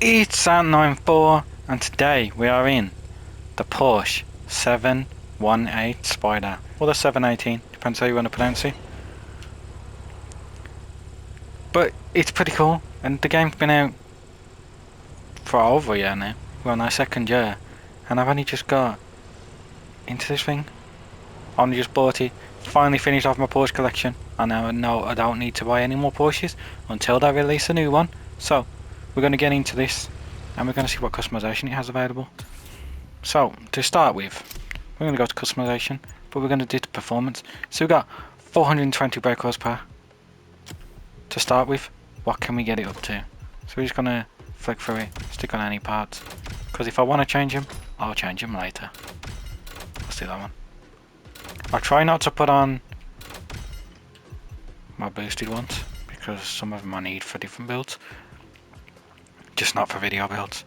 It's at 9:04 and today we are in the Porsche 718 Spyder, or the 718, depends how you want to pronounce it. But it's pretty cool, and the game's been out for over a year now. We're on our second year, and I've only just got into this thing. I only just bought it, finally finished off my Porsche collection, and now I know I don't need to buy any more Porsches until they release a new one. So, we're going to get into this, and we're going to see what customization it has available. So, to start with, we're going to go to customization, but we're going to do the performance. So we've got 420 brake horsepower. To start with, what can we get it up to? So we're just going to flick through it, stick on any parts, because if I want to change them, I'll change them later. Let's do that one. I try not to put on my boosted ones, because some of them I need for different builds, just not for video builds.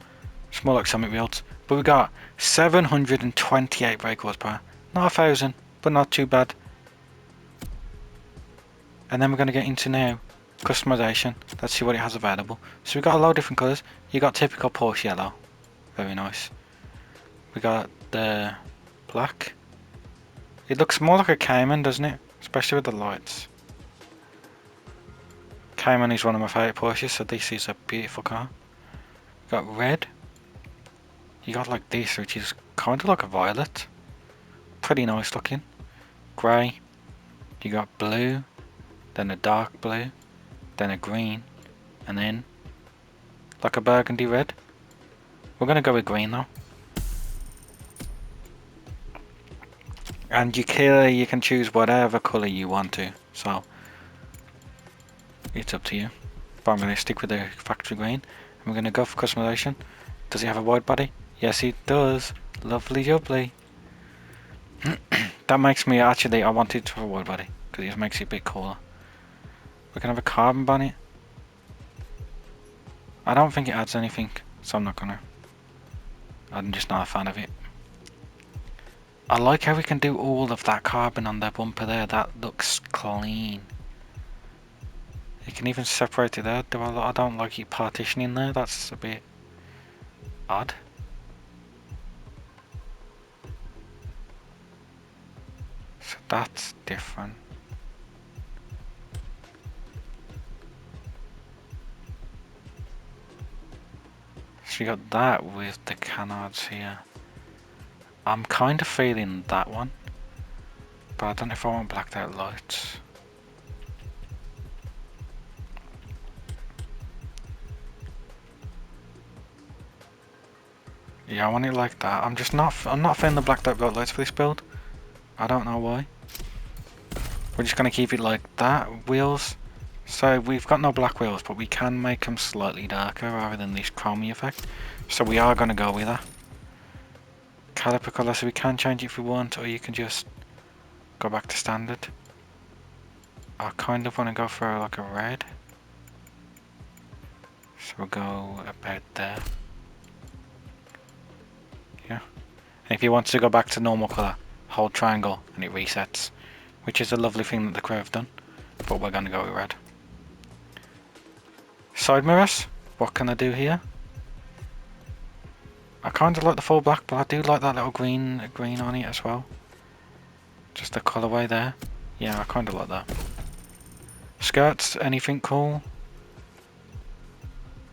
It's more like summit builds. But we got 728 brake horsepower, not 1,000, but not too bad. And then we're going to get into now customization. Let's see what it has available. So we've got a lot of different colours. You got typical Porsche yellow, very nice. We got the black. It looks more like a Cayman, doesn't it? Especially with the lights. Cayman is one of my favourite Porsches, so this is a beautiful car. We got red. You got like this, which is kind of like a violet. Pretty nice looking. Grey. You got blue, then a dark blue, then a green, and then like a burgundy red. We're gonna go with green though. And you can choose whatever colour you want to, so it's up to you. But I'm gonna stick with the factory green. And we're gonna go for customization. Does it have a wide body? Yes, it does. Lovely jubbly. That makes me actually, I want it to have a wide body because it just makes it a bit cooler. We can have a carbon bonnet. I don't think it adds anything, so I'm not gonna. I'm just not a fan of it. I like how we can do all of that carbon on that bumper there. That looks clean. You can even separate it there. I don't like it partitioning there. That's a bit odd. So that's different. So you got that with the canards here. I'm kind of feeling that one, but I don't know if I want blacked out lights. Yeah, I want it like that. I'm not feeling the blacked out lights for this build. I don't know why. We're just gonna keep it like that. Wheels. So we've got no black wheels, but we can make them slightly darker rather than this chromey effect. So we are gonna go with that. Caliper colour, so we can change it if we want, or you can just go back to standard. I kind of want to go for like a red. So we'll go about there. Yeah. And if you want to go back to normal colour, hold triangle and it resets. Which is a lovely thing that the crew have done. But we're going to go with red. Side mirrors. What can I do here? I kind of like the full black, but I do like that little green on it as well. Just the colourway there. Yeah, I kind of like that. Skirts, anything cool?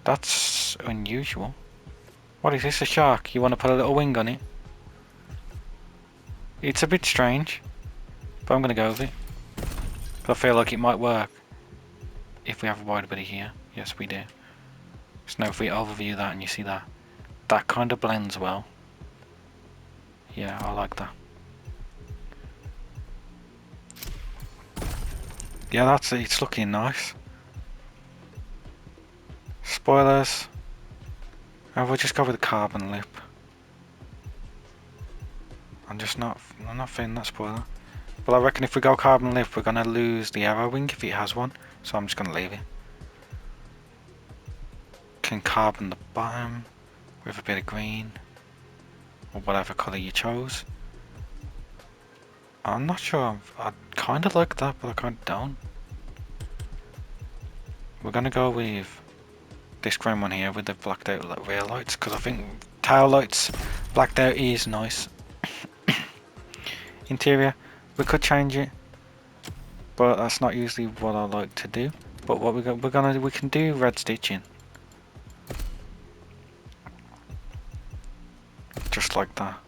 That's unusual. What is this, a shark? You want to put a little wing on it? It's a bit strange, but I'm going to go with it. I feel like it might work if we have a wide body here. Yes, we do. So now if we overview that and you see that, that kind of blends well. Yeah, I like that. Yeah, that's it. It's looking nice. Spoilers. Oh, we'll just go with the carbon lip. I'm not feeling that spoiler. But I reckon if we go carbon lip, we're gonna lose the arrow wing if it has one. So I'm just gonna leave it. Can carbon the bottom with a bit of green or whatever colour you chose. I'm not sure. I kind of like that, but I kind of don't. We're gonna go with this green one here with the blacked out rear lights, because I think tail lights blacked out is nice. Interior, we could change it, but that's not usually what I like to do. But what we can do red stitching, just like that.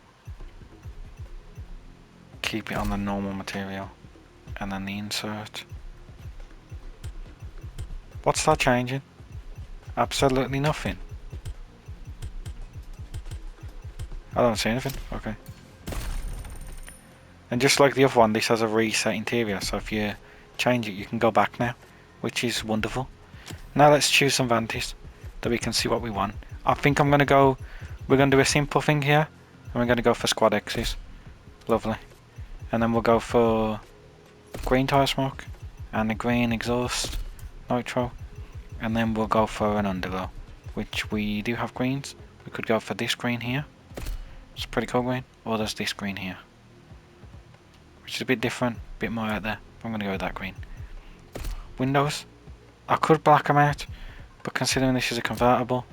Keep it on the normal material, and then the insert. What's that changing? Absolutely nothing. I don't see anything. Okay. And just like the other one, this has a reset interior, so if you change it you can go back now, which is wonderful. Now let's choose some vanities that we can see what we want. I think we're gonna do a simple thing here, and we're gonna go for squad X's. Lovely. And then we'll go for green tire smoke and the green exhaust nitro, and then we'll go for an underglow, which we do have greens. We could go for this green here, it's a pretty cool green, or there's this green here, which is a bit different, a bit more out there. I'm gonna go with that green. Windows, I could black them out, but considering this is a convertible,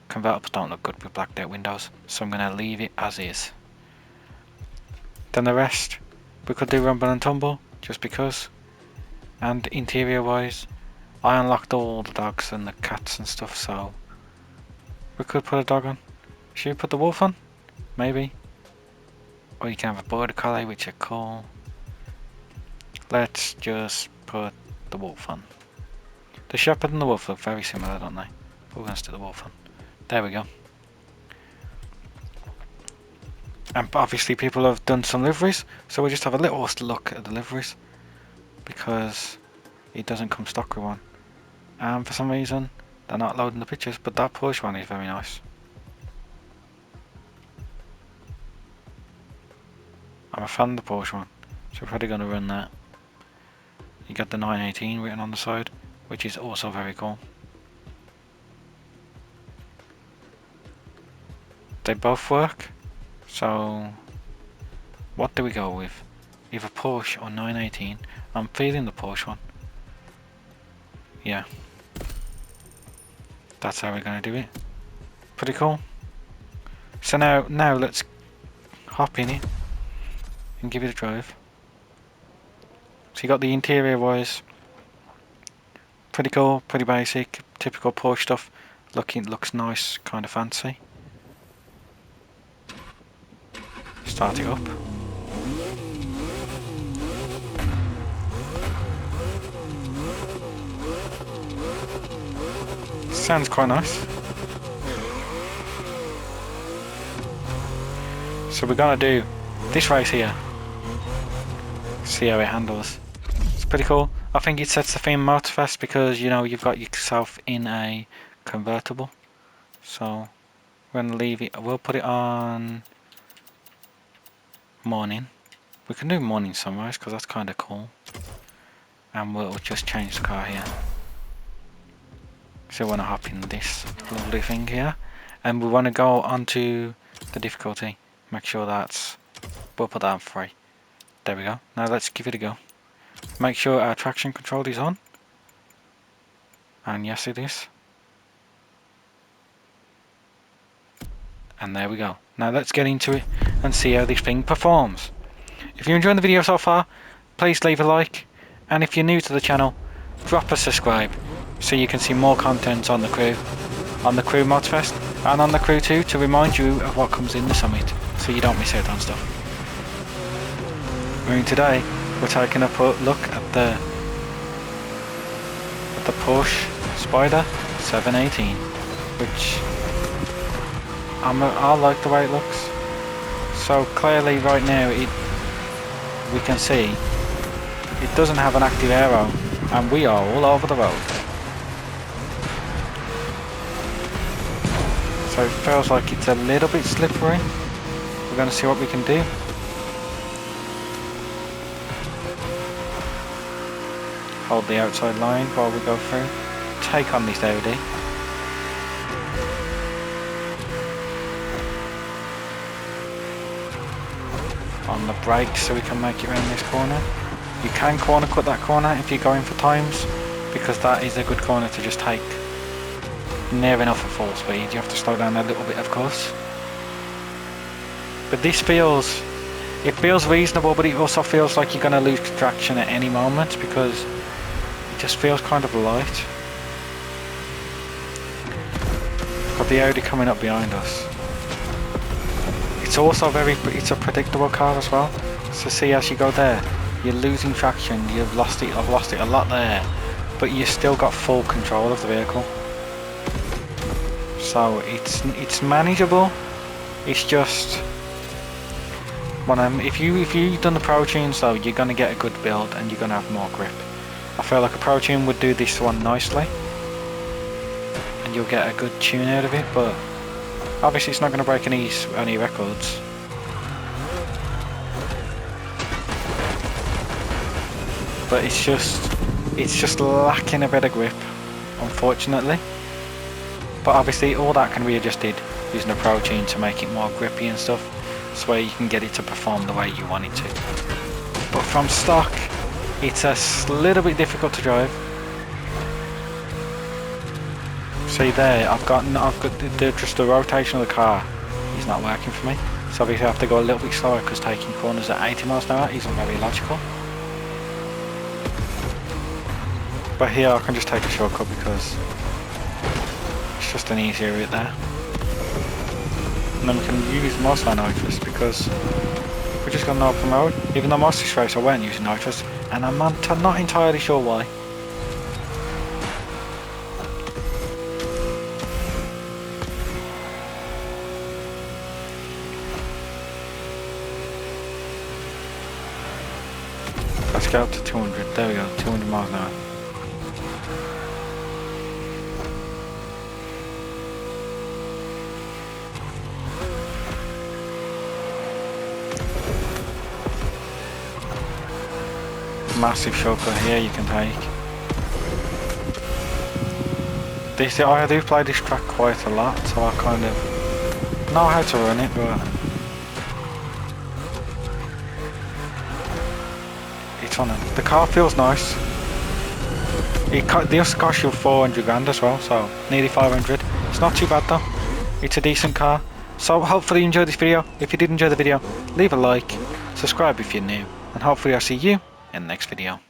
convertibles don't look good with blacked out windows, so I'm gonna leave it as is. Then the rest, we could do rumble and tumble, just because. And interior wise, I unlocked all the dogs and the cats and stuff, so we could put a dog on. Should we put the wolf on? Maybe. Or you can have a border collie, which are cool. Let's just put the wolf on. The shepherd and the wolf look very similar, don't they? But we're going to stick the wolf on. There we go. And obviously people have done some liveries, so we'll just have a little look at the liveries, because it doesn't come stock with one. And for some reason they're not loading the pictures, but that Porsche one is very nice. I'm a fan of the Porsche one, so we're probably going to run that. You got the 918 written on the side, which is also very cool. They both work, so what do we go with? Either Porsche or 918. I'm feeling the Porsche one. Yeah, that's how we're going to do it. Pretty cool. So now let's hop in it and give it a drive. So you got the interior wise, pretty cool, pretty basic, typical Porsche stuff. Looks nice, kind of fancy. Start it up. Sounds quite nice. So we're gonna do this race here. See how it handles. It's pretty cool. I think it sets the theme Motorfest, because you know you've got yourself in a convertible. So we're gonna leave it. We'll put it on morning. We can do morning sunrise because that's kind of cool. And we'll just change the car here. So we want to hop in this lovely thing here, and we want to go onto the difficulty. Make sure we'll put that on 3. There we go. Now let's give it a go. Make sure our traction control is on. And yes, it is. And there we go. Now let's get into it and see how this thing performs. If you're enjoying the video so far, please leave a like. And if you're new to the channel, drop a subscribe, so you can see more content on the crew Motorfest, and on the crew too, to remind you of what comes in the summit, so you don't miss out on stuff. I mean, today we're taking a look at the Porsche Spyder 718, which I like the way it looks. So clearly right now we can see it doesn't have an active aero, and we are all over the road. So it feels like it's a little bit slippery. We're going to see what we can do. Hold the outside line while we go through. Take on this Audi. On the brakes so we can make it around this corner. You can corner cut that corner if you're going for times, because that is a good corner to just take. near enough at full speed. You have to slow down a little bit, of course. But this feels, it feels reasonable, but it also feels like you're going to lose traction at any moment because it just feels kind of light. Got the Audi coming up behind us. It's also it's a predictable car as well. So see, as you go there, you're losing traction. I've lost it a lot there, but you still got full control of the vehicle. So it's manageable. It's just when if you've done the Pro Tunes though, you're gonna get a good build and you're gonna have more grip. I feel like a Pro Tune would do this one nicely, and you'll get a good tune out of it. But obviously, it's not gonna break any records. But it's just lacking a bit of grip, unfortunately. But obviously all that can be adjusted using a Pro Tune to make it more grippy and stuff, so where you can get it to perform the way you want it to. But from stock, it's a little bit difficult to drive. See there, I've got just the rotation of the car is not working for me. So obviously I have to go a little bit slower because taking corners at 80 miles an hour isn't very logical. But here I can just take a shortcut because it's just an easier route there. And then we can use most of our nitrous because we just got an open road. Even though most of this race I weren't using nitrous, and I'm not entirely sure why. Let's get up to 200. There we go, 200 miles an hour. Massive shortcut here you can take. I do play this track quite a lot, so I kind of know how to run it, but it's on it. The car feels nice. This cost you 400 grand as well, so nearly 500. It's not too bad though. It's a decent car. So hopefully you enjoyed this video. If you did enjoy the video, leave a like, subscribe if you're new, and hopefully I'll see you in the next video.